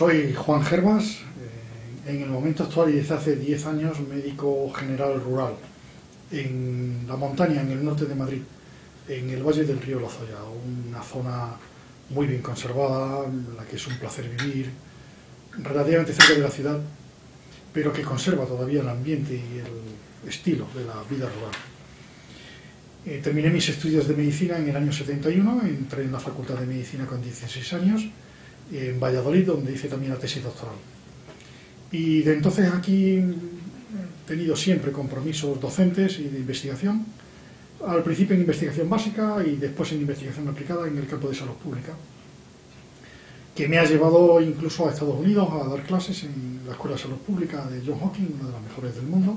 Soy Juan Gervas, en el momento actual y desde hace 10 años médico general rural en la montaña, en el norte de Madrid, en el Valle del Río Lozoya, una zona muy bien conservada, en la que es un placer vivir, relativamente cerca de la ciudad, pero que conserva todavía el ambiente y el estilo de la vida rural. Terminé mis estudios de medicina en el año 71, entré en la Facultad de Medicina con 16 años, en Valladolid, donde hice también la tesis doctoral. Y de entonces aquí he tenido siempre compromisos docentes y de investigación, al principio en investigación básica y después en investigación aplicada en el campo de salud pública, que me ha llevado incluso a Estados Unidos a dar clases en la Escuela de Salud Pública de Johns Hopkins, una de las mejores del mundo,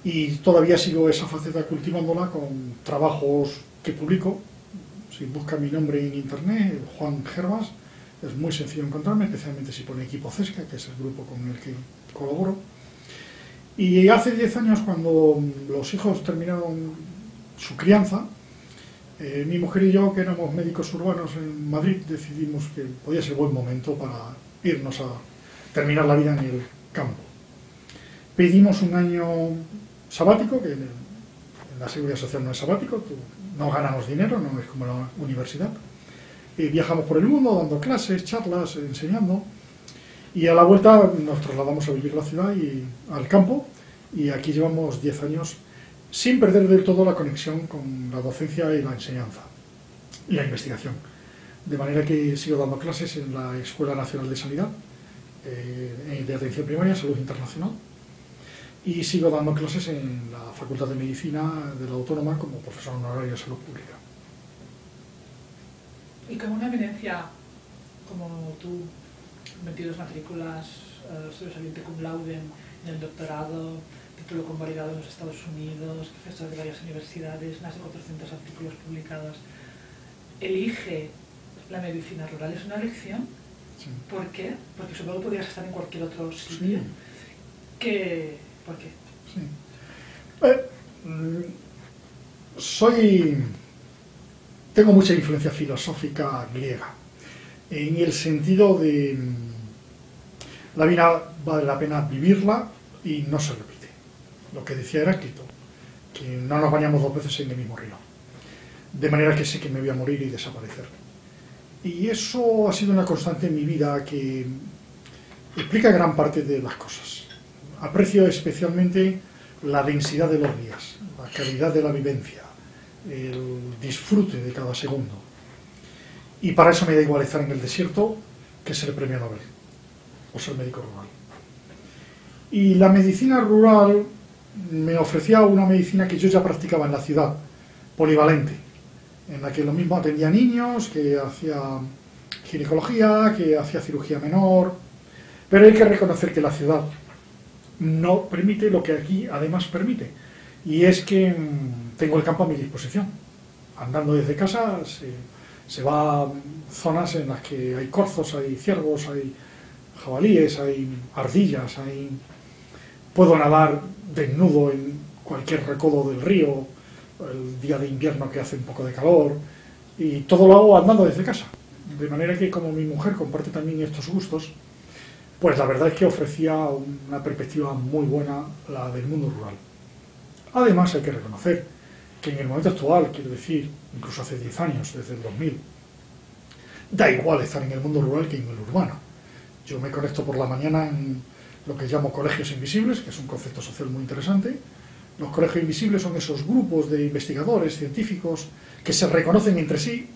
y todavía sigo esa faceta cultivándola con trabajos que publico. Si buscan mi nombre en internet, Juan Gervas, es muy sencillo encontrarme, especialmente si pone Equipo CESCA, que es el grupo con el que colaboro. Y hace 10 años, cuando los hijos terminaron su crianza, mi mujer y yo, que éramos médicos urbanos en Madrid, decidimos que podía ser buen momento para irnos a terminar la vida en el campo. Pedimos un año sabático, que en la Seguridad Social no es sabático, no ganamos dinero, no es como la universidad. Viajamos por el mundo dando clases, charlas, enseñando, y a la vuelta nos trasladamos a vivir a la ciudad y al campo, y aquí llevamos 10 años sin perder del todo la conexión con la docencia y la enseñanza y la investigación. De manera que sigo dando clases en la Escuela Nacional de Sanidad, de Atención Primaria, Salud Internacional, y sigo dando clases en la Facultad de Medicina de la Autónoma como profesor honorario de Salud Pública. Y como una eminencia como tú, 22 matrículas, sobresaliente cum laude en el doctorado, título convalidado en los Estados Unidos, profesor de varias universidades, más de 400 artículos publicados, elige la medicina rural. ¿Es una elección? Sí. ¿Por qué? Porque supongo que podrías estar en cualquier otro sitio. Sí. ¿Por qué? Sí. Tengo mucha influencia filosófica griega, en el sentido de la vida vale la pena vivirla y no se repite. Lo que decía Heráclito, que no nos bañamos 2 veces en el mismo río, de manera que sé que me voy a morir y desaparecer. Y eso ha sido una constante en mi vida que explica gran parte de las cosas. Aprecio especialmente la densidad de los días, la calidad de la vivencia, el disfrute de cada segundo. Y para eso me da igual estar en el desierto que ser premio Nobel o ser médico rural. Y la medicina rural me ofrecía una medicina que yo ya practicaba en la ciudad, polivalente, en la que lo mismo atendía niños, que hacía ginecología, que hacía cirugía menor, pero hay que reconocer que la ciudad no permite lo que aquí además permite, y es que tengo el campo a mi disposición. Andando desde casa se va a zonas en las que hay corzos, hay ciervos, hay jabalíes, hay ardillas, puedo nadar desnudo en cualquier recodo del río, el día de invierno que hace un poco de calor, y todo lo hago andando desde casa. De manera que, como mi mujer comparte también estos gustos, pues la verdad es que ofrecía una perspectiva muy buena, la del mundo rural. Además, hay que reconocer que en el momento actual, quiero decir, incluso hace 10 años, desde el 2000, da igual estar en el mundo rural que en el urbano. Yo me conecto por la mañana en lo que llamo colegios invisibles, que es un concepto social muy interesante. Los colegios invisibles son esos grupos de investigadores, científicos, que se reconocen entre sí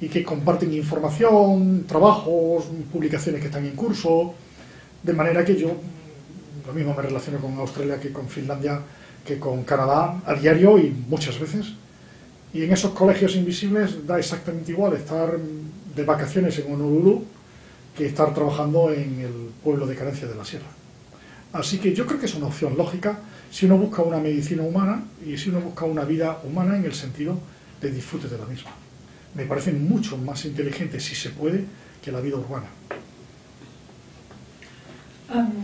y que comparten información, trabajos, publicaciones que están en curso, de manera que yo lo mismo me relaciono con Australia que con Finlandia, que con Canadá a diario y muchas veces. Y en esos colegios invisibles da exactamente igual estar de vacaciones en Honolulu que estar trabajando en el pueblo de Carencia de la Sierra. Así que yo creo que es una opción lógica si uno busca una medicina humana y si uno busca una vida humana en el sentido de disfrute de la misma. Me parece mucho más inteligente, si se puede, que la vida urbana.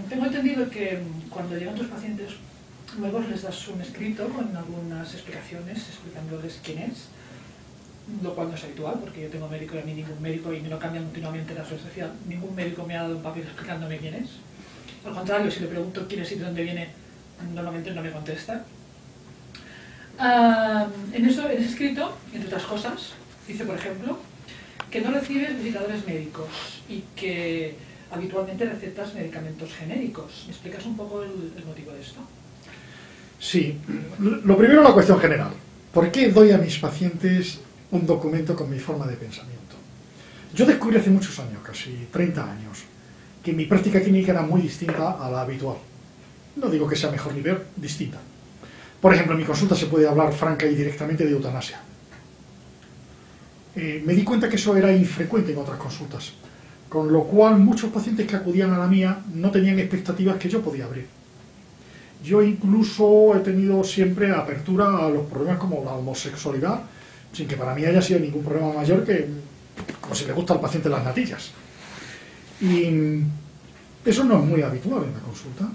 Tengo entendido que cuando llegan tus pacientes, luego les das un escrito con algunas explicaciones, explicándoles quién es. lo cual no es habitual, porque yo tengo médico y a mí ningún médico, y me lo cambian continuamente la asociación, ningún médico me ha dado un papel explicándome quién es. Al contrario, si le pregunto quién es y de dónde viene, normalmente no me contesta. En ese escrito, entre otras cosas, dice, por ejemplo, que no recibes visitadores médicos y que habitualmente recetas medicamentos genéricos. ¿Me explicas un poco el motivo de esto? Sí. Lo primero, la cuestión general. ¿Por qué doy a mis pacientes un documento con mi forma de pensamiento? Yo descubrí hace muchos años, casi 30 años, que mi práctica clínica era muy distinta a la habitual. No digo que sea mejor ni peor, distinta. Por ejemplo, en mi consulta se puede hablar franca y directamente de eutanasia. Me di cuenta que eso era infrecuente en otras consultas, con lo cual muchos pacientes que acudían a la mía no tenían expectativas que yo podía abrir. Yo incluso he tenido siempre apertura a los problemas como la homosexualidad, sin que para mí haya sido ningún problema mayor que como si le gusta al paciente las natillas. Y eso no es muy habitual en la consulta,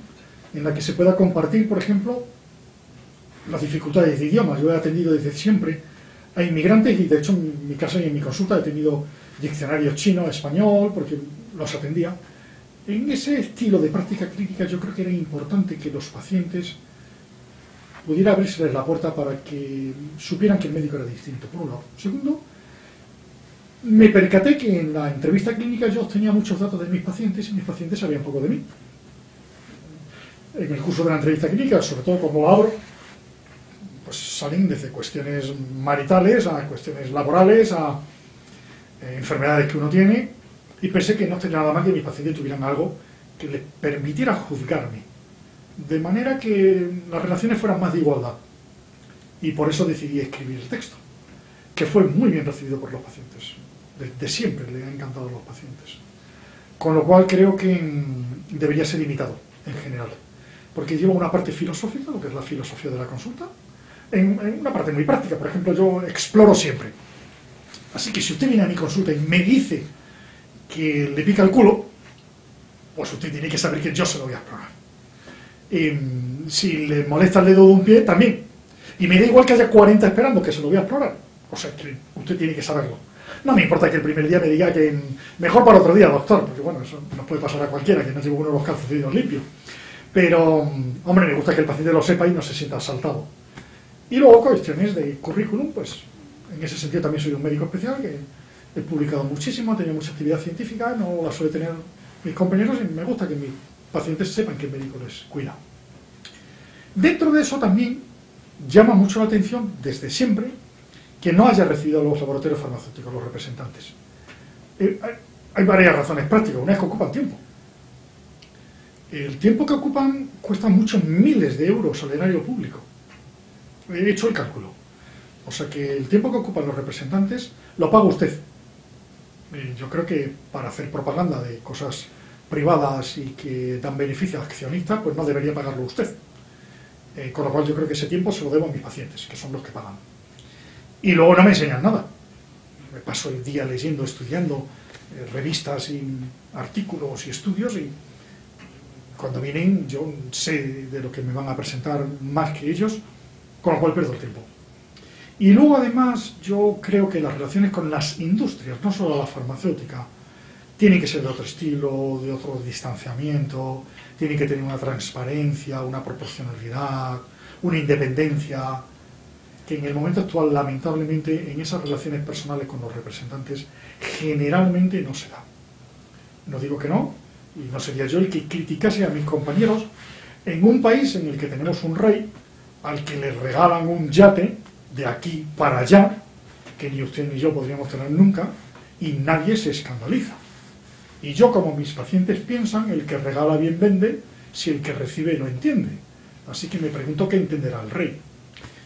en la que se pueda compartir, por ejemplo, las dificultades de idioma. Yo he atendido desde siempre a inmigrantes y, de hecho, en mi casa y en mi consulta he tenido diccionarios chino, español, porque los atendía. En ese estilo de práctica clínica yo creo que era importante que los pacientes pudiera abrirse la puerta para que supieran que el médico era distinto, por un lado. Segundo, me percaté que en la entrevista clínica yo obtenía muchos datos de mis pacientes y mis pacientes sabían poco de mí. En el curso de la entrevista clínica, sobre todo cuando lo abro, pues salen desde cuestiones maritales a cuestiones laborales, a enfermedades que uno tiene, y pensé que no tenía nada más que mis pacientes tuvieran algo que les permitiera juzgarme, de manera que las relaciones fueran más de igualdad. Y por eso decidí escribir el texto, que fue muy bien recibido por los pacientes. De siempre le ha encantado a los pacientes. Con lo cual creo que debería ser imitado, en general. Porque lleva una parte filosófica, lo que es la filosofía de la consulta, en una parte muy práctica. Por ejemplo, yo exploro siempre. Así que si usted viene a mi consulta y me dice que le pica el culo, pues usted tiene que saber que yo se lo voy a explorar. Si le molesta el dedo de un pie, también. Y me da igual que haya 40 esperando, que se lo voy a explorar. O sea, que usted tiene que saberlo. No me importa que el primer día me diga que mejor para otro día, doctor, porque bueno, eso nos puede pasar a cualquiera, que no lleve uno los calcetines limpios. Pero, hombre, me gusta que el paciente lo sepa y no se sienta asaltado. Y luego cuestiones de currículum, pues en ese sentido también soy un médico especial, que he publicado muchísimo, he tenido mucha actividad científica, no la suele tener mis compañeros, y me gusta que mis pacientes sepan que el médico les cuida. Dentro de eso también llama mucho la atención, desde siempre, que no haya recibido los laboratorios farmacéuticos, los representantes. Hay varias razones prácticas. Una es que ocupan tiempo. El tiempo que ocupan cuesta muchos miles de euros al erario público. He hecho el cálculo. O sea que el tiempo que ocupan los representantes lo paga usted. Yo creo que para hacer propaganda de cosas privadas y que dan beneficios a accionistas, pues no debería pagarlo usted. Con lo cual yo creo que ese tiempo se lo debo a mis pacientes, que son los que pagan. Y luego no me enseñan nada. Me paso el día leyendo, estudiando revistas y artículos y estudios, y cuando vienen yo sé de lo que me van a presentar más que ellos, con lo cual pierdo el tiempo. Y luego además yo creo que las relaciones con las industrias, no solo la farmacéutica, tienen que ser de otro estilo, de otro distanciamiento, tienen que tener una transparencia, una proporcionalidad, una independencia, que en el momento actual, lamentablemente, en esas relaciones personales con los representantes, generalmente no se da. No digo que no, y no sería yo el que criticase a mis compañeros en un país en el que tenemos un rey al que le regalan un yate de aquí para allá, que ni usted ni yo podríamos tener nunca, y nadie se escandaliza. Y yo, como mis pacientes piensan, el que regala bien vende, si el que recibe no entiende. Así que me pregunto qué entenderá el rey.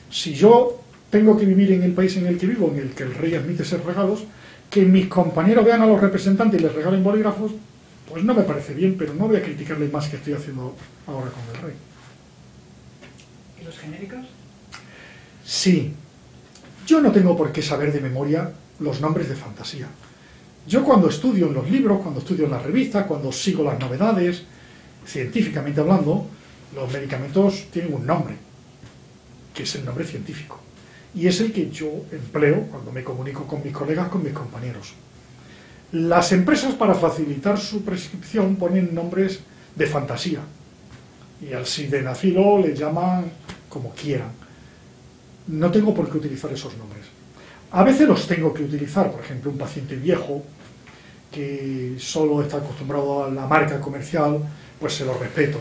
Si yo tengo que vivir en el país en el que vivo, en el que el rey admite ser regalos, que mis compañeros vean a los representantes y les regalen bolígrafos, pues no me parece bien, pero no voy a criticarle más que estoy haciendo ahora con el rey. ¿Y los genéricos? Sí. Yo no tengo por qué saber de memoria los nombres de fantasía. Yo cuando estudio en los libros, cuando estudio en las revistas, cuando sigo las novedades, científicamente hablando, los medicamentos tienen un nombre, que es el nombre científico. y es el que yo empleo cuando me comunico con mis colegas, con mis compañeros. Las empresas, para facilitar su prescripción, ponen nombres de fantasía, y al sildenafilo le llaman como quieran. No tengo por qué utilizar esos nombres. A veces los tengo que utilizar, por ejemplo, un paciente viejo que solo está acostumbrado a la marca comercial, pues se lo respeto.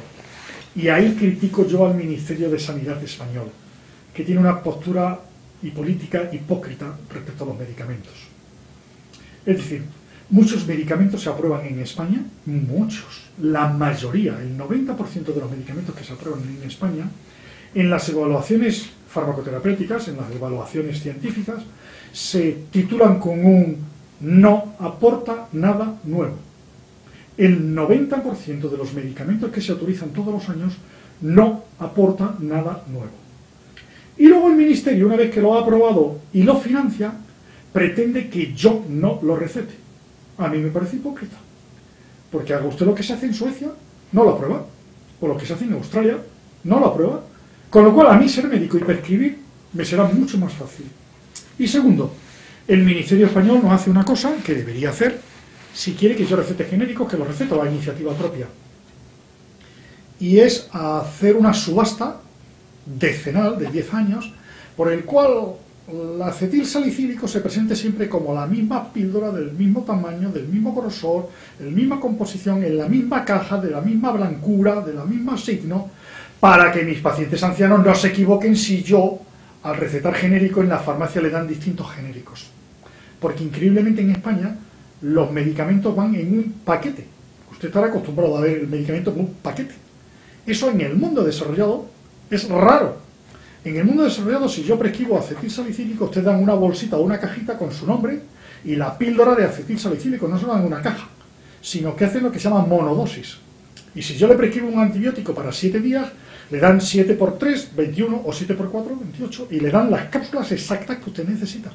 Y ahí critico yo al Ministerio de Sanidad español, que tiene una postura y política hipócrita respecto a los medicamentos. Es decir, muchos medicamentos se aprueban en España, muchos, la mayoría, el 90% de los medicamentos que se aprueban en España, en las evaluaciones farmacoterapéuticas, en las evaluaciones científicas, se titulan con un no aporta nada nuevo. El 90% de los medicamentos que se autorizan todos los años no aporta nada nuevo. Y luego el Ministerio, una vez que lo ha aprobado y lo financia, pretende que yo no lo recete. A mí me parece hipócrita. Porque haga usted lo que se hace en Suecia, no lo aprueba. O lo que se hace en Australia, no lo aprueba. Con lo cual, a mí ser médico y prescribir me será mucho más fácil. Y segundo, el Ministerio Español no hace una cosa que debería hacer si quiere que yo recete genéricos, que lo receto a iniciativa propia. Y es hacer una subasta decenal de 10 años, por el cual el acetilsalicílico se presente siempre como la misma píldora, del mismo tamaño, del mismo grosor, de la misma composición, en la misma caja, de la misma blancura, de la misma signo, para que mis pacientes ancianos no se equivoquen si yo, al recetar genérico, en la farmacia le dan distintos genéricos. Porque increíblemente en España los medicamentos van en un paquete. Usted estará acostumbrado a ver el medicamento como un paquete. Eso en el mundo desarrollado es raro. En el mundo desarrollado, si yo prescribo acetilsalicílico, ustedes dan una bolsita o una cajita con su nombre y la píldora de acetilsalicílico, no se dan en una caja, sino que hacen lo que se llama monodosis. Y si yo le prescribo un antibiótico para 7 días, le dan 7 por 3, 21, o 7 por 4, 28, y le dan las cápsulas exactas que usted necesita.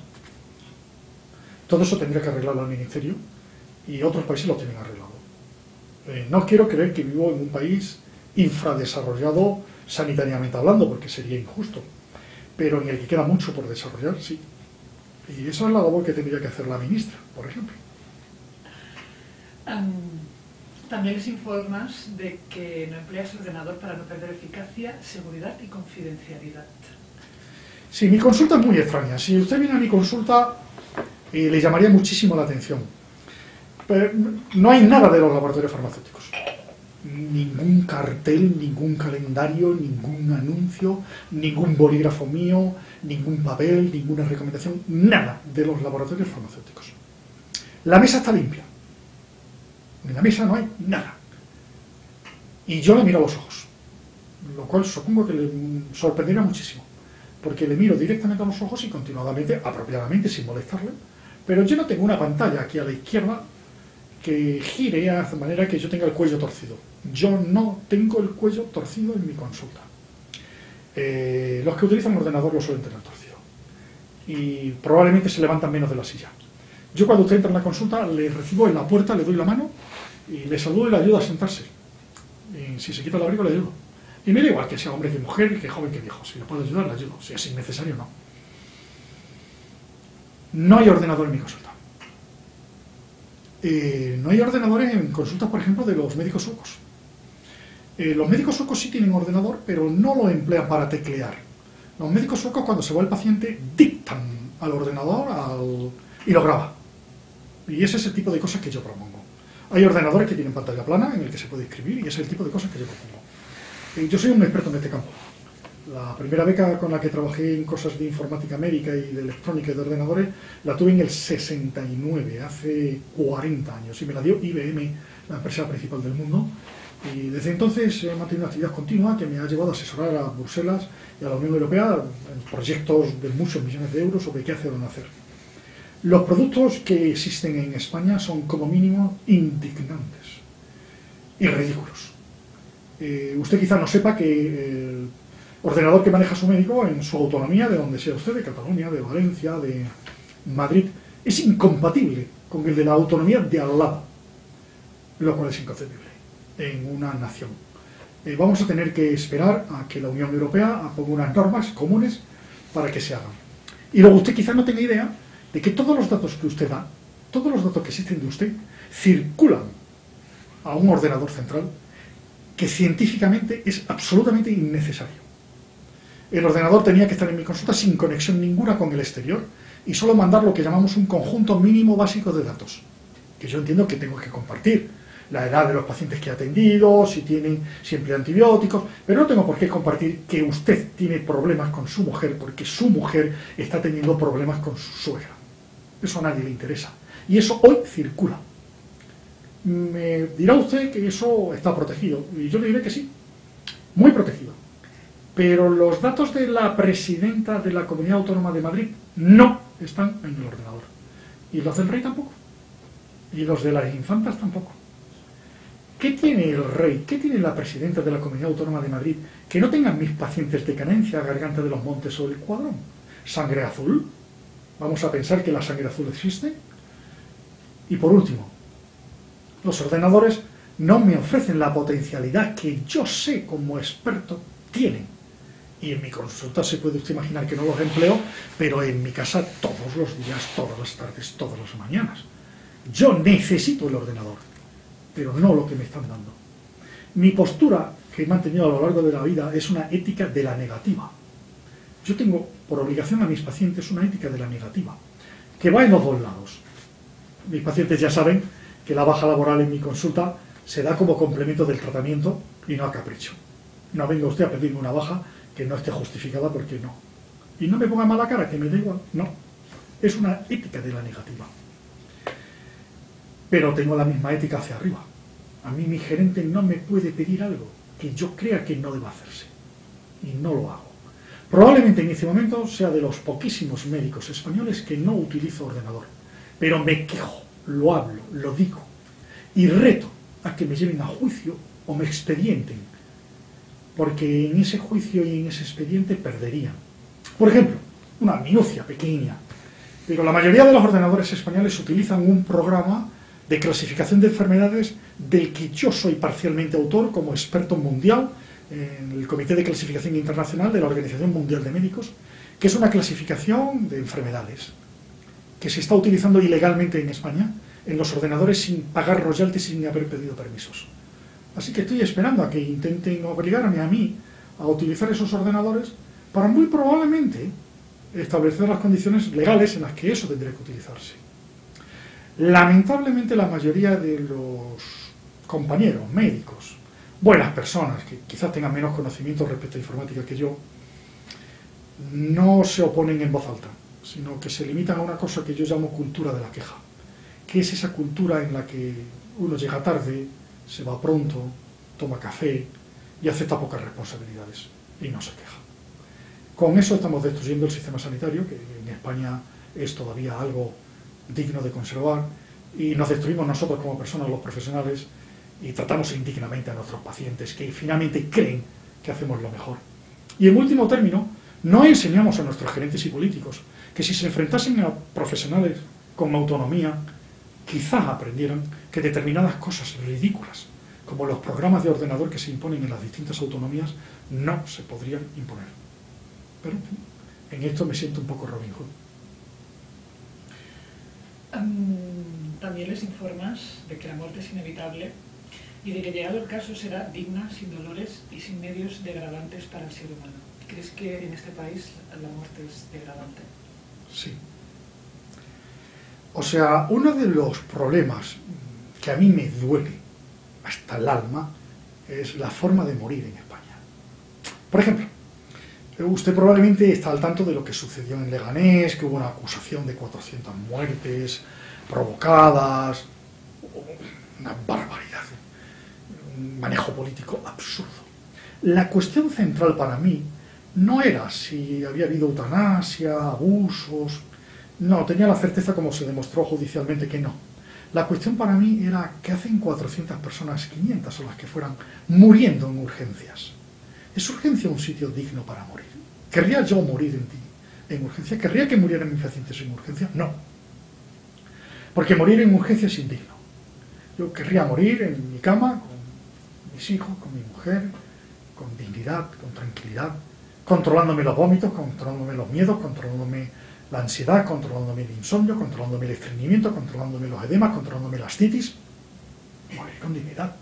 Todo eso tendría que arreglarlo al Ministerio, y otros países lo tienen arreglado. No quiero creer que vivo en un país infradesarrollado sanitariamente hablando, porque sería injusto, pero en el que queda mucho por desarrollar, sí. Y esa es la labor que tendría que hacer la ministra, por ejemplo. También les informas de que no empleas el ordenador para no perder eficacia, seguridad y confidencialidad. Sí, mi consulta es muy extraña. Si usted viene a mi consulta, le llamaría muchísimo la atención. Pero no hay nada de los laboratorios farmacéuticos. Ningún cartel, ningún calendario, ningún anuncio, ningún bolígrafo mío, ningún papel, ninguna recomendación, nada de los laboratorios farmacéuticos. La mesa está limpia. En la mesa no hay nada. Y yo le miro a los ojos, lo cual supongo que le sorprenderá muchísimo, porque le miro directamente a los ojos y continuadamente, apropiadamente, sin molestarle, pero yo no tengo una pantalla aquí a la izquierda que gire de manera que yo tenga el cuello torcido. Yo no tengo el cuello torcido en mi consulta. Los que utilizan ordenador lo suelen tener torcido. Y probablemente se levantan menos de la silla. Yo cuando usted entra en la consulta le recibo en la puerta, le doy la mano y le saludo y le ayudo a sentarse. Y si se quita el abrigo le ayudo. Y me da igual que sea hombre que mujer, que joven que viejo. Si le puedo ayudar, le ayudo. Si es innecesario, no. No hay ordenador en mi consulta. No hay ordenadores en consultas, por ejemplo, de los médicos suecos. Los médicos suecos sí tienen ordenador, pero no lo emplean para teclear. Los médicos suecos, cuando se va el paciente, dictan al ordenador y lo graba. Y ese es el tipo de cosas que yo propongo. Hay ordenadores que tienen pantalla plana en el que se puede escribir, y ese es el tipo de cosas que yo propongo. Yo soy un experto en este campo. La primera beca con la que trabajé en cosas de informática médica y de electrónica y de ordenadores la tuve en el 69, hace 40 años, y me la dio IBM, la empresa principal del mundo. Y desde entonces he mantenido una actividad continua que me ha llevado a asesorar a Bruselas y a la Unión Europea en proyectos de muchos millones de euros sobre qué hacer o no hacer. Los productos que existen en España son como mínimo indignantes y ridículos. Usted quizá no sepa que el ordenador que maneja su médico en su autonomía, de donde sea usted, de Cataluña, de Valencia, de Madrid, es incompatible con el de la autonomía de al lado, lo cual es inconcebible en una nación. Vamos a tener que esperar a que la Unión Europea ponga unas normas comunes para que se hagan. Y luego usted quizá no tenga idea de que todos los datos que usted da, todos los datos que existen de usted, circulan a un ordenador central que científicamente es absolutamente innecesario. El ordenador tenía que estar en mi consulta sin conexión ninguna con el exterior y solo mandar lo que llamamos un conjunto mínimo básico de datos, que yo entiendo que tengo que compartir. La edad de los pacientes que he atendido, si tienen siempre antibióticos, pero no tengo por qué compartir que usted tiene problemas con su mujer porque su mujer está teniendo problemas con su suegra. Eso a nadie le interesa. Y eso hoy circula. Me dirá usted que eso está protegido, y yo le diré que sí, muy protegido. Pero los datos de la presidenta de la Comunidad Autónoma de Madrid no están en el ordenador. Y los del rey tampoco. Y los de las infantas tampoco. ¿Qué tiene el rey? ¿Qué tiene la presidenta de la Comunidad Autónoma de Madrid que no tengan mis pacientes de canencia, garganta de los montes o el cuadrón? ¿Sangre azul? ¿Vamos a pensar que la sangre azul existe? Y por último, los ordenadores no me ofrecen la potencialidad que yo sé como experto tienen. Y en mi consulta se puede usted imaginar que no los empleo, pero en mi casa todos los días, todas las tardes, todas las mañanas. Yo necesito el ordenador, pero no lo que me están dando. Mi postura que he mantenido a lo largo de la vida es una ética de la negativa. Yo tengo por obligación a mis pacientes una ética de la negativa, que va en los dos lados. Mis pacientes ya saben que la baja laboral en mi consulta se da como complemento del tratamiento y no a capricho. No venga usted a pedirme una baja que no esté justificada porque no. Y no me ponga mala cara, que me da igual. No. Es una ética de la negativa. Pero tengo la misma ética hacia arriba. A mí mi gerente no me puede pedir algo que yo crea que no deba hacerse. Y no lo hago. Probablemente en este momento sea de los poquísimos médicos españoles que no utilizo ordenador. Pero me quejo, lo hablo, lo digo. Y reto a que me lleven a juicio o me expedienten. Porque en ese juicio y en ese expediente perderían. Por ejemplo, una minucia pequeña, pero la mayoría de los ordenadores españoles utilizan un programa de clasificación de enfermedades del que yo soy parcialmente autor como experto mundial en el Comité de Clasificación Internacional de la Organización Mundial de Médicos, que es una clasificación de enfermedades que se está utilizando ilegalmente en España en los ordenadores sin pagar royalties, sin haber pedido permisos. Así que estoy esperando a que intenten obligarme a mí a utilizar esos ordenadores para muy probablemente establecer las condiciones legales en las que eso tendría que utilizarse. Lamentablemente la mayoría de los compañeros médicos, buenas personas que quizás tengan menos conocimiento respecto a informática que yo, no se oponen en voz alta, sino que se limitan a una cosa que yo llamo cultura de la queja, que es esa cultura en la que uno llega tarde, se va pronto, toma café y acepta pocas responsabilidades y no se queja. Con eso estamos destruyendo el sistema sanitario, que en España es todavía algo digno de conservar, y nos destruimos nosotros como personas, los profesionales, y tratamos indignamente a nuestros pacientes que finalmente creen que hacemos lo mejor. Y en último término, no enseñamos a nuestros gerentes y políticos que si se enfrentasen a profesionales con autonomía, quizás aprendieran que determinadas cosas ridículas, como los programas de ordenador que se imponen en las distintas autonomías, no se podrían imponer. Pero en esto me siento un poco Robin Hood. También les informas de que la muerte es inevitable y de que llegado el caso será digna, sin dolores y sin medios degradantes para el ser humano. ¿Crees que en este país la muerte es degradante? Sí. O sea, uno de los problemas que a mí me duele hasta el alma es la forma de morir en España. Por ejemplo, usted probablemente está al tanto de lo que sucedió en Leganés, que hubo una acusación de 400 muertes provocadas, una barbaridad, un manejo político absurdo. La cuestión central para mí no era si había habido eutanasia, abusos. No, tenía la certeza, como se demostró judicialmente, que no. La cuestión para mí era qué hacen 400 personas, 500 o las que fueran, muriendo en urgencias. ¿Es urgencia un sitio digno para morir? ¿Querría yo morir en urgencia? ¿Querría que murieran mis pacientes en urgencia? No. Porque morir en urgencia es indigno. Yo querría morir en mi cama, con mis hijos, con mi mujer, con dignidad, con tranquilidad, controlándome los vómitos, controlándome los miedos, controlándome la ansiedad, controlándome el insomnio, controlándome el estreñimiento, controlándome los edemas, controlándome la ascitis. Morir con dignidad.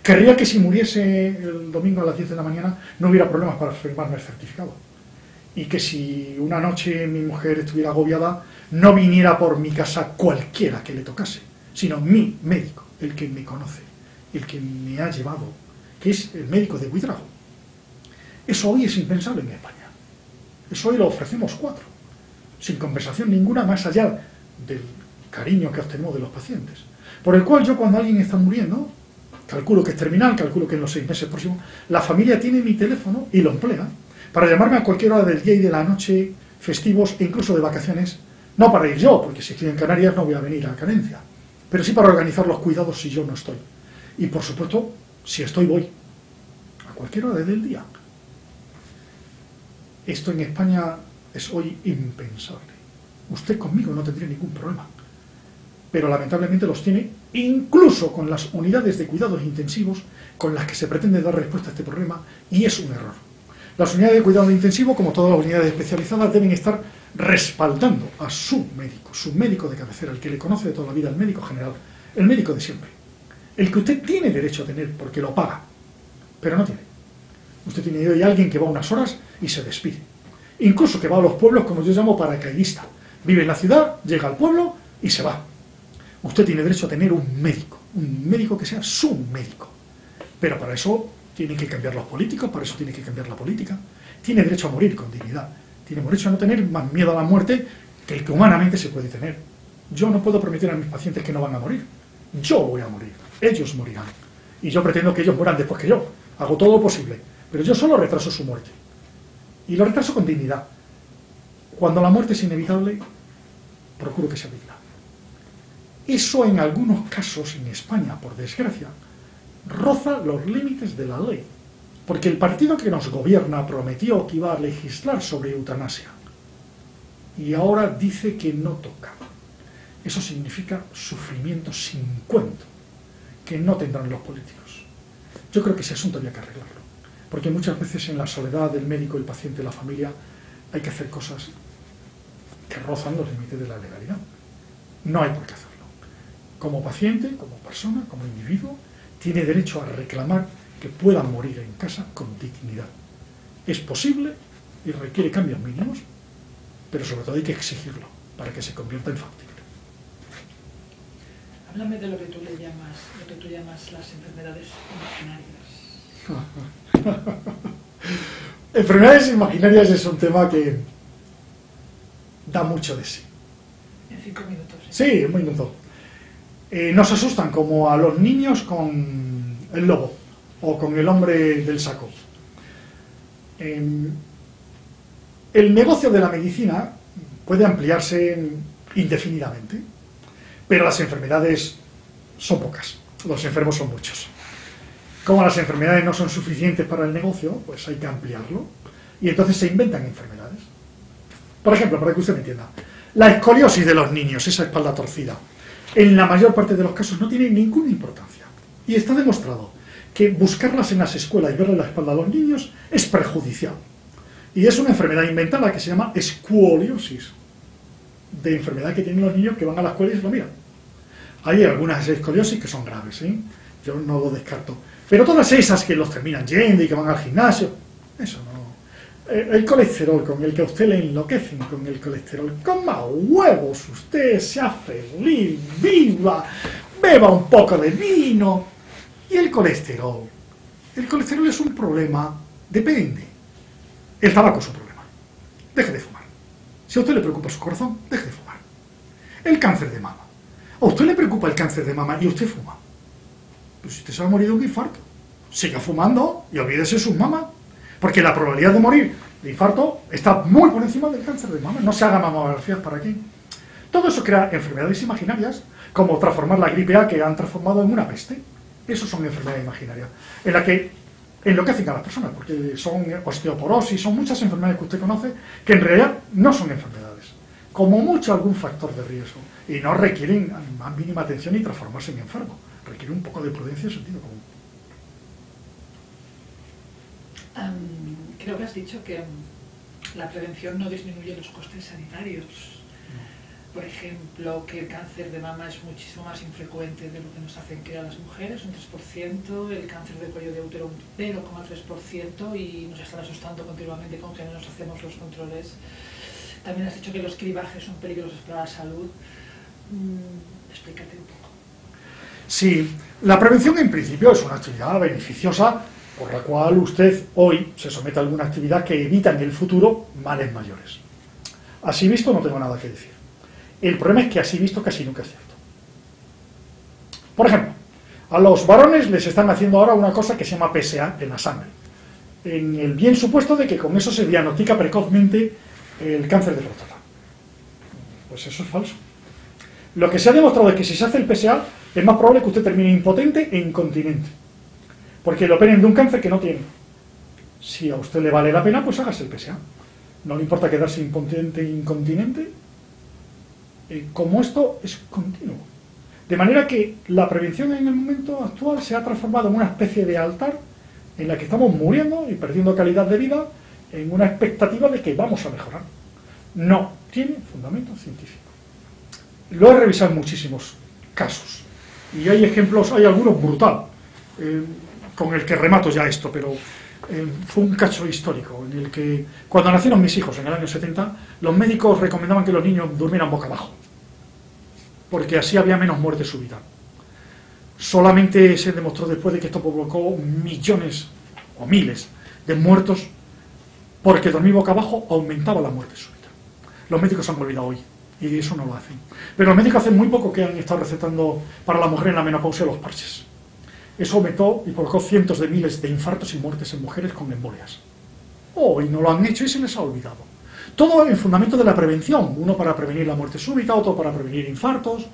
Querría que si muriese el domingo a las 10 de la mañana no hubiera problemas para firmarme el certificado. Y que si una noche mi mujer estuviera agobiada, no viniera por mi casa cualquiera que le tocase, sino mi médico, el que me conoce, el que me ha llevado, que es el médico de Buitrago. Eso hoy es impensable en España. Eso hoy lo ofrecemos 4, sin conversación ninguna más allá del cariño que obtenemos de los pacientes. Por el cual yo, cuando alguien está muriendo, calculo que es terminal, calculo que en los 6 meses próximos, la familia tiene mi teléfono y lo emplea para llamarme a cualquier hora del día y de la noche, festivos e incluso de vacaciones, no para ir yo, porque si estoy en Canarias no voy a venir a Carencia, pero sí para organizar los cuidados si yo no estoy. Y por supuesto, si estoy, voy, a cualquier hora del día. Esto en España es hoy impensable. Usted conmigo no tendría ningún problema, pero lamentablemente los tiene incluso con las unidades de cuidados intensivos con las que se pretende dar respuesta a este problema, y es un error. Las unidades de cuidado intensivo, como todas las unidades especializadas, deben estar respaldando a su médico de cabecera, el que le conoce de toda la vida, el médico general, el médico de siempre, el que usted tiene derecho a tener porque lo paga, pero no tiene. Usted tiene hoy alguien que va unas horas y se despide, incluso que va a los pueblos, como yo llamo, paracaidista. Vive en la ciudad, llega al pueblo y se va. Usted tiene derecho a tener un médico que sea su médico, pero para eso tienen que cambiar los políticos, para eso tiene que cambiar la política. Tiene derecho a morir con dignidad, tiene derecho a no tener más miedo a la muerte que el que humanamente se puede tener. Yo no puedo prometer a mis pacientes que no van a morir. Yo voy a morir, ellos morirán, y yo pretendo que ellos mueran después que yo. Hago todo lo posible, pero yo solo retraso su muerte, y lo retraso con dignidad. Cuando la muerte es inevitable, procuro que sea digna. Eso en algunos casos en España, por desgracia, roza los límites de la ley, porque el partido que nos gobierna prometió que iba a legislar sobre eutanasia y ahora dice que no toca. Eso significa sufrimiento sin cuento, que no tendrán los políticos. Yo creo que ese asunto había que arreglarlo, porque muchas veces en la soledad del médico, el paciente, la familia, hay que hacer cosas que rozan los límites de la legalidad. No hay por qué hacerlo. Como paciente, como persona, como individuo, tiene derecho a reclamar que puedan morir en casa con dignidad. Es posible y requiere cambios mínimos, pero sobre todo hay que exigirlo para que se convierta en factible. Háblame de lo que tú llamas las enfermedades imaginarias. Enfermedades imaginarias es un tema que da mucho de sí. En 5 minutos. Sí, un minuto. Nos asustan como a los niños con el lobo o con el hombre del saco. El negocio de la medicina puede ampliarse indefinidamente, pero las enfermedades son pocas, los enfermos son muchos. Como las enfermedades no son suficientes para el negocio, pues hay que ampliarlo, y entonces se inventan enfermedades. Por ejemplo, para que usted me entienda, la escoliosis de los niños, esa espalda torcida, en la mayor parte de los casos no tiene ninguna importancia. Y está demostrado que buscarlas en las escuelas y verle la espalda a los niños es perjudicial. Y es una enfermedad inventada que se llama escoliosis, de enfermedad que tienen los niños que van a la escuela y se lo miran. Hay algunas escoliosis que son graves, ¿eh? Yo no lo descarto. Pero todas esas que los terminan yendo y que van al gimnasio, eso no. El colesterol con el que a usted le enloquecen, con el colesterol, coma huevos, usted sea feliz, viva, beba un poco de vino. Y el colesterol es un problema, depende. El tabaco es un problema, deje de fumar. Si a usted le preocupa su corazón, deje de fumar. El cáncer de mama, a usted le preocupa el cáncer de mama y usted fuma, pues si usted se va a morir de un infarto, siga fumando y olvídese sus mamas. Porque la probabilidad de morir de infarto está muy por encima del cáncer de mama. No se haga mamografías para qué. Todo eso crea enfermedades imaginarias, como transformar la gripe A que han transformado en una peste. Eso son enfermedades imaginarias, en la que enloquecen a las personas, porque son osteoporosis, son muchas enfermedades que usted conoce, que en realidad no son enfermedades. Como mucho algún factor de riesgo, y no requieren más mínima atención y transformarse en enfermo. Requiere un poco de prudencia y sentido común. Creo que has dicho que la prevención no disminuye los costes sanitarios. Por ejemplo, que el cáncer de mama es muchísimo más infrecuente de lo que nos hacen creer a las mujeres, un 3%, el cáncer de cuello de útero un 0,3%, y nos están asustando continuamente con que no nos hacemos los controles. También has dicho que los cribajes son peligrosos para la salud. Explícate un poco. Sí, la prevención en principio es una actividad beneficiosa por la cual usted hoy se somete a alguna actividad que evita en el futuro males mayores. Así visto no tengo nada que decir. El problema es que así visto casi nunca es cierto. Por ejemplo, a los varones les están haciendo ahora una cosa que se llama PSA en la sangre, en el bien supuesto de que con eso se diagnostica precozmente el cáncer de próstata. Pues eso es falso. Lo que se ha demostrado es que si se hace el PSA es más probable que usted termine impotente e incontinente, porque le operen de un cáncer que no tiene. Si a usted le vale la pena, pues hágase el PSA. No le importa quedarse impotente e incontinente, como esto es continuo. De manera que la prevención en el momento actual se ha transformado en una especie de altar en la que estamos muriendo y perdiendo calidad de vida en una expectativa de que vamos a mejorar. No tiene fundamento científico. Lo he revisado en muchísimos casos y hay ejemplos, hay algunos brutal, con el que remato ya esto, pero fue un caso histórico en el que cuando nacieron mis hijos en el año 70, los médicos recomendaban que los niños durmieran boca abajo, porque así había menos muerte súbita. Solamente se demostró después de que esto provocó millones o miles de muertos, porque dormir boca abajo aumentaba la muerte súbita. Los médicos se han olvidado hoy y eso no lo hacen. Pero los médicos hace muy poco que han estado recetando para la mujer en la menopausia los parches. Eso aumentó y provocó cientos de miles de infartos y muertes en mujeres con embolias. Hoy no lo han hecho y se les ha olvidado. Todo en fundamento de la prevención, uno para prevenir la muerte súbita, otro para prevenir infartos.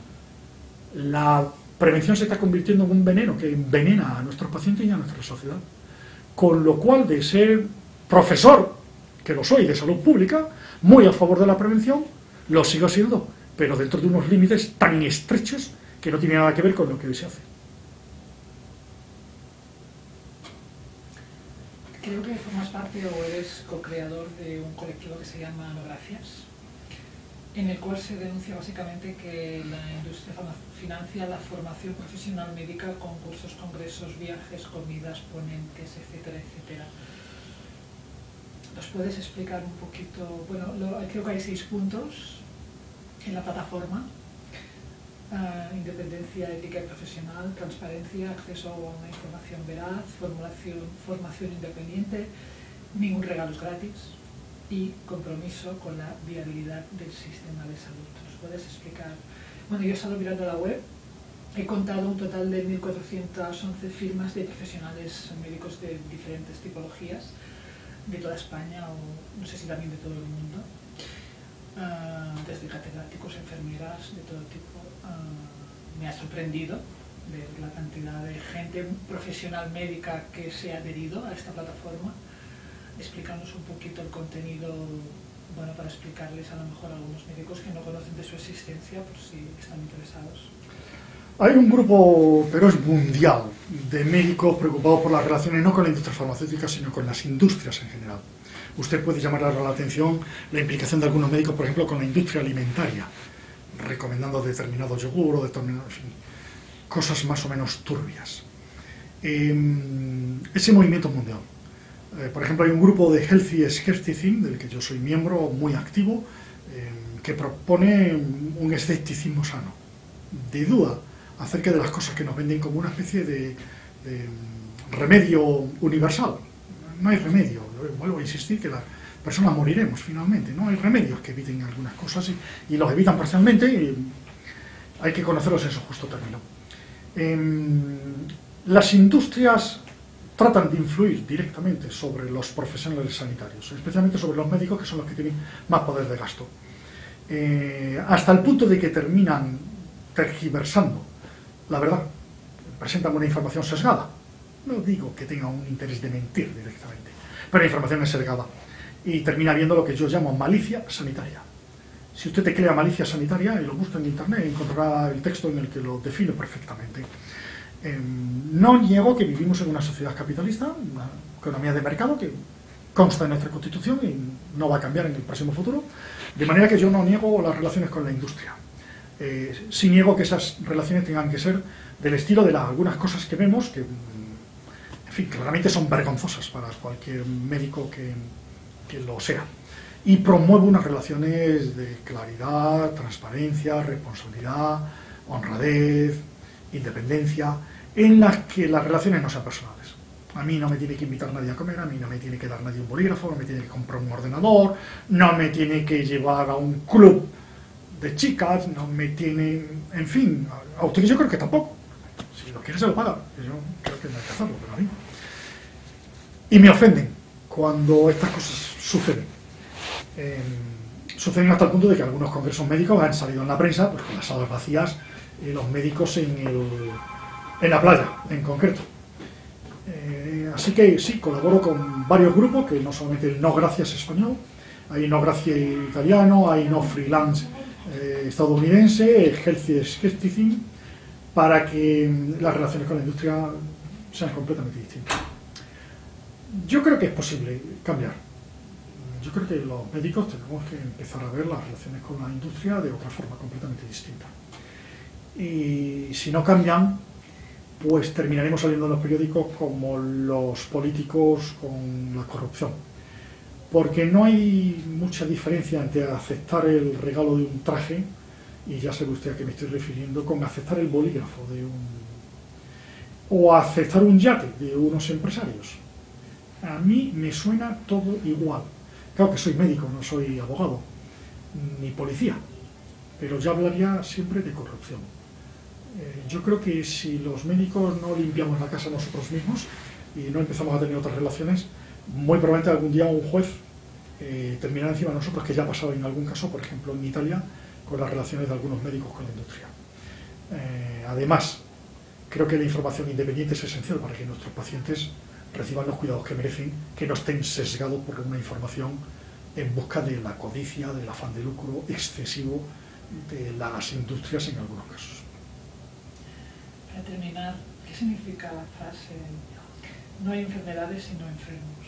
La prevención se está convirtiendo en un veneno que envenena a nuestros pacientes y a nuestra sociedad. Con lo cual, de ser profesor, que lo soy, de salud pública, muy a favor de la prevención, lo sigo siendo, pero dentro de unos límites tan estrechos que no tiene nada que ver con lo que hoy se hace. Creo que formas parte o eres co-creador de un colectivo que se llama No Gracias, en el cual se denuncia básicamente que la industria financia la formación profesional médica con cursos, congresos, viajes, comidas, ponentes, etcétera, etcétera. ¿Nos puedes explicar un poquito? Bueno, creo que hay 6 puntos en la plataforma. Independencia ética y profesional, transparencia, acceso a una información veraz, formación independiente, ningún regalo es gratis y compromiso con la viabilidad del sistema de salud. ¿Nos puedes explicar? Bueno, yo he estado mirando la web, he contado un total de 1.411 firmas de profesionales médicos de diferentes tipologías, de toda España o no sé si también de todo el mundo. Desde catedráticos, enfermeras, de todo tipo. Me ha sorprendido ver la cantidad de gente profesional médica que se ha adherido a esta plataforma. Explícanos un poquito el contenido, bueno, para explicarles a lo mejor a algunos médicos que no conocen de su existencia, por si están interesados. Hay un grupo, pero es mundial, de médicos preocupados por las relaciones no con la industria farmacéutica, sino con las industrias en general. Usted puede llamar ahora la atención la implicación de algunos médicos, por ejemplo, con la industria alimentaria, recomendando determinado yogur o determinado, en fin, cosas más o menos turbias. Ese movimiento es mundial. Por ejemplo, hay un grupo de Healthy Skepticism, del que yo soy miembro muy activo, que propone un escepticismo sano, de duda acerca de las cosas que nos venden como una especie de remedio universal. No hay remedio, vuelvo a insistir que las personas moriremos finalmente, no hay remedios que eviten algunas cosas y los evitan parcialmente y hay que conocerlos en su justo término. Las industrias tratan de influir directamente sobre los profesionales sanitarios, especialmente sobre los médicos, que son los que tienen más poder de gasto, hasta el punto de que terminan tergiversando la verdad, presentan una información sesgada. No digo que tenga un interés de mentir directamente, pero la información es sesgada y termina viendo lo que yo llamo malicia sanitaria. Si usted teclea malicia sanitaria y lo busca en internet, encontrará el texto en el que lo define perfectamente. No niego que vivimos en una sociedad capitalista, una economía de mercado que consta en nuestra Constitución y no va a cambiar en el próximo futuro, de manera que yo no niego las relaciones con la industria. Sí niego que esas relaciones tengan que ser del estilo de algunas cosas que vemos que, en fin, claramente son vergonzosas para cualquier médico que lo sea. Y promuevo unas relaciones de claridad, transparencia, responsabilidad, honradez, independencia, en las que las relaciones no sean personales. A mí no me tiene que invitar nadie a comer, a mí no me tiene que dar nadie un bolígrafo, no me tiene que comprar un ordenador, no me tiene que llevar a un club de chicas, no me tiene... En fin, a usted yo creo que tampoco. Si lo quiere se lo paga. Yo creo que no hay que hacerlo, pero a mí. Y me ofenden cuando estas cosas suceden. Suceden hasta el punto de que algunos congresos médicos han salido en la prensa, pues con las salas vacías, y los médicos en la playa, en concreto. Así que sí, colaboro con varios grupos, que no solamente el No Gracias español, hay No Gracias italiano, hay No Freelance estadounidense, el Healthy Skepticism, para que las relaciones con la industria sean completamente distintas. Yo creo que es posible cambiar. Yo creo que los médicos tenemos que empezar a ver las relaciones con la industria de otra forma completamente distinta. Y si no cambian, pues terminaremos saliendo en los periódicos como los políticos con la corrupción. Porque no hay mucha diferencia entre aceptar el regalo de un traje, y ya sabe usted a qué me estoy refiriendo, con aceptar el bolígrafo o aceptar un yate de unos empresarios. A mí me suena todo igual. Claro que soy médico, no soy abogado, ni policía, pero ya hablaría siempre de corrupción. Yo creo que si los médicos no limpiamos la casa nosotros mismos y no empezamos a tener otras relaciones, muy probablemente algún día un juez terminará encima de nosotros, que ya ha pasado en algún caso, por ejemplo en Italia, con las relaciones de algunos médicos con la industria. Además, creo que la información independiente es esencial para que nuestros pacientes reciban los cuidados que merecen, que no estén sesgados por una información en busca de la codicia, del afán de lucro excesivo de las industrias en algunos casos. Para terminar, ¿qué significa la frase no hay enfermedades sino enfermos?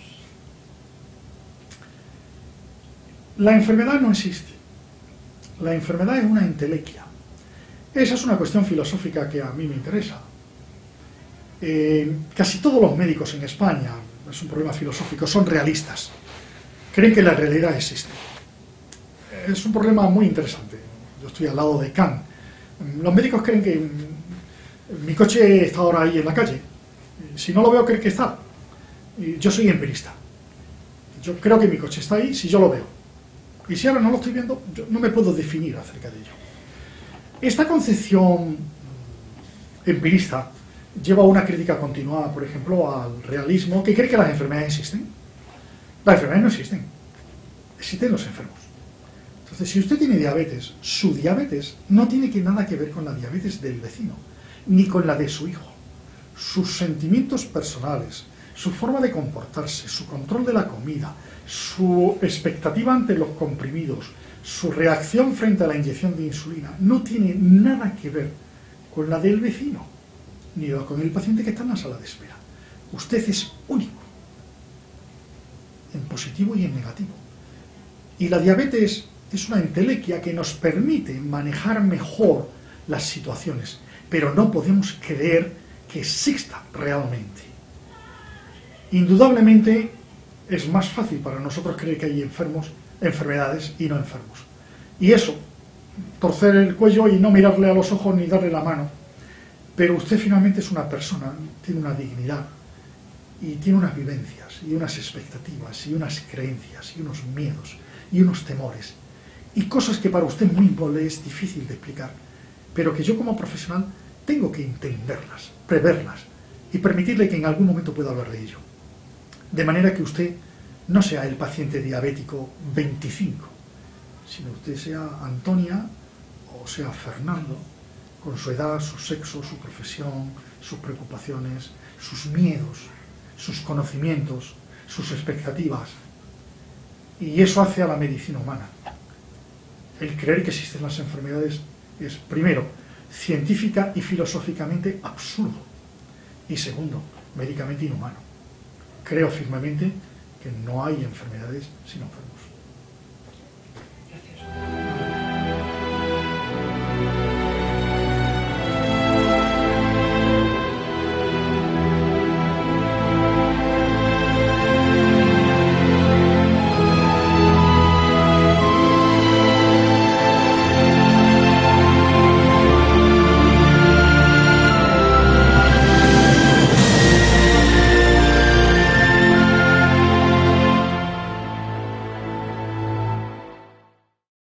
La enfermedad no existe. La enfermedad es una entelequia. Esa es una cuestión filosófica que a mí me interesa. Casi todos los médicos en España, es un problema filosófico, son realistas. Creen que la realidad existe. Es un problema muy interesante. Yo estoy al lado de Kant. Los médicos creen que mi coche está ahora ahí en la calle. Si no lo veo, creen que está. Yo soy empirista. Yo creo que mi coche está ahí si yo lo veo. Y si ahora no lo estoy viendo, yo no me puedo definir acerca de ello. Esta concepción empirista lleva una crítica continuada, por ejemplo, al realismo, que cree que las enfermedades existen. Las enfermedades no existen. Existen los enfermos. Entonces, si usted tiene diabetes, su diabetes no tiene nada que ver con la diabetes del vecino, ni con la de su hijo. Sus sentimientos personales, su forma de comportarse, su control de la comida, su expectativa ante los comprimidos, su reacción frente a la inyección de insulina, no tiene nada que ver con la del vecino, ni con el paciente que está en la sala de espera. Usted es único, en positivo y en negativo. Y la diabetes es una entelequia que nos permite manejar mejor las situaciones, pero no podemos creer que exista realmente. Indudablemente es más fácil para nosotros creer que hay enfermedades y no enfermos. Y eso, torcer el cuello y no mirarle a los ojos ni darle la mano. Pero usted finalmente es una persona, tiene una dignidad y tiene unas vivencias y unas expectativas y unas creencias y unos miedos y unos temores y cosas que para usted mismo le es difícil de explicar, pero que yo como profesional tengo que entenderlas, preverlas y permitirle que en algún momento pueda hablar de ello. De manera que usted no sea el paciente diabético 25, sino usted sea Antonia o sea Fernando, con su edad, su sexo, su profesión, sus preocupaciones, sus miedos, sus conocimientos, sus expectativas. Y eso hace a la medicina humana. El creer que existen las enfermedades es, primero, científica y filosóficamente absurdo. Y segundo, médicamente inhumano. Creo firmemente que no hay enfermedades sin enfermos.